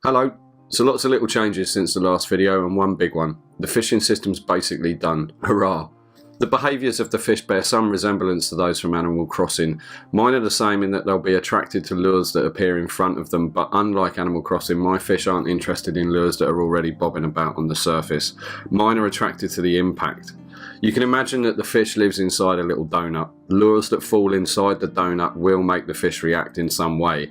Hello. So lots of little changes since the last video, and one big one. The fishing system's basically done. Hurrah! The behaviours of the fish bear some resemblance to those from Animal Crossing. Mine are the same in that they'll be attracted to lures that appear in front of them, but unlike Animal Crossing, my fish aren't interested in lures that are already bobbing about on the surface. Mine are attracted to the impact. You can imagine that the fish lives inside a little donut. Lures that fall inside the donut will make the fish react in some way.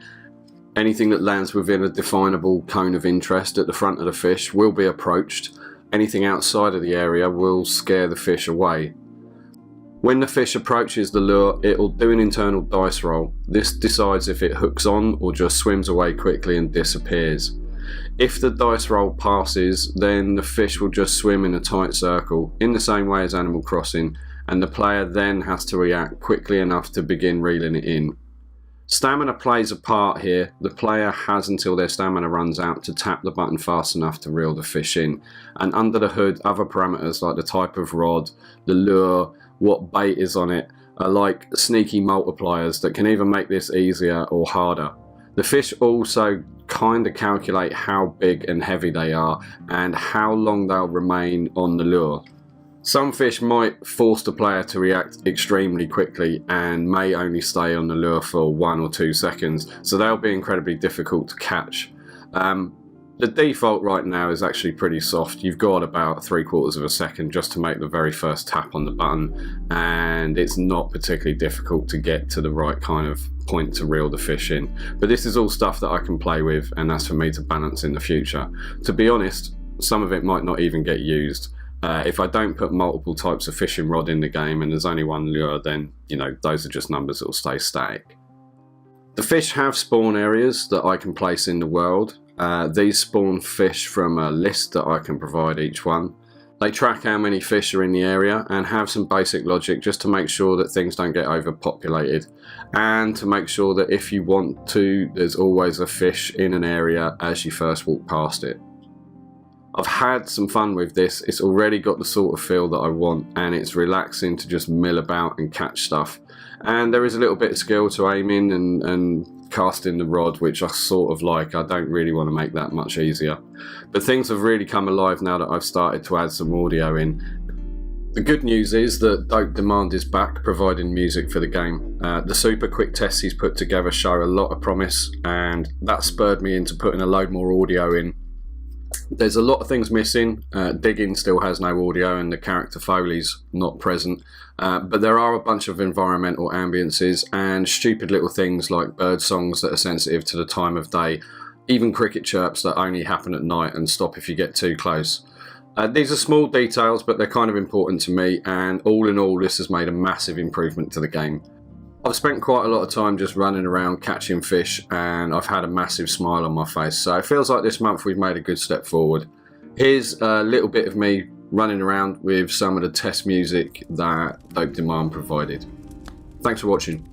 Anything that lands within a definable cone of interest at the front of the fish will be approached. Anything outside of the area will scare the fish away. When the fish approaches the lure, it'll do an internal dice roll. This decides if it hooks on or just swims away quickly and disappears. If the dice roll passes, then the fish will just swim in a tight circle, in the same way as Animal Crossing, and the player then has to react quickly enough to begin reeling it in. Stamina plays a part here. The player has until their stamina runs out to tap the button fast enough to reel the fish in. And under the hood, other parameters like the type of rod, the lure, what bait is on it, are like sneaky multipliers that can either make this easier or harder. The fish also kind of calculate how big and heavy they are and how long they'll remain on the lure. Some fish might force the player to react extremely quickly and may only stay on the lure for 1 or 2 seconds, so they'll be incredibly difficult to catch. The default right now is actually pretty soft. You've got about 3/4 of a second just to make the very first tap on the button, and it's not particularly difficult to get to the right kind of point to reel the fish in. But this is all stuff that I can play with, and that's for me to balance in the future. To be honest, some of it might not even get used. If I don't put multiple types of fishing rod in the game and there's only one lure, then those are just numbers that will stay static. The fish have spawn areas that I can place in the world. These spawn fish from a list that I can provide each one. They track how many fish are in the area and have some basic logic just to make sure that things don't get overpopulated, and to make sure that if you want to, there's always a fish in an area as you first walk past it. I've had some fun with this. It's already got the sort of feel that I want, and it's relaxing to just mill about and catch stuff. And there is a little bit of skill to aiming and casting the rod, which I sort of like. I don't really want to make that much easier. But things have really come alive now that I've started to add some audio in. The good news is that Dope Demand is back, providing music for the game. The super quick tests he's put together show a lot of promise, and that spurred me into putting a load more audio in. There's a lot of things missing. Digging still has no audio and the character Foley's not present, but there are a bunch of environmental ambiences and stupid little things like bird songs that are sensitive to the time of day, even cricket chirps that only happen at night and stop if you get too close. These are small details, but they're kind of important to me, and all in all this has made a massive improvement to the game. I've spent quite a lot of time just running around catching fish, and I've had a massive smile on my face, so it feels like this month we've made a good step forward. Here's a little bit of me running around with some of the test music that Dope Demand provided. Thanks for watching.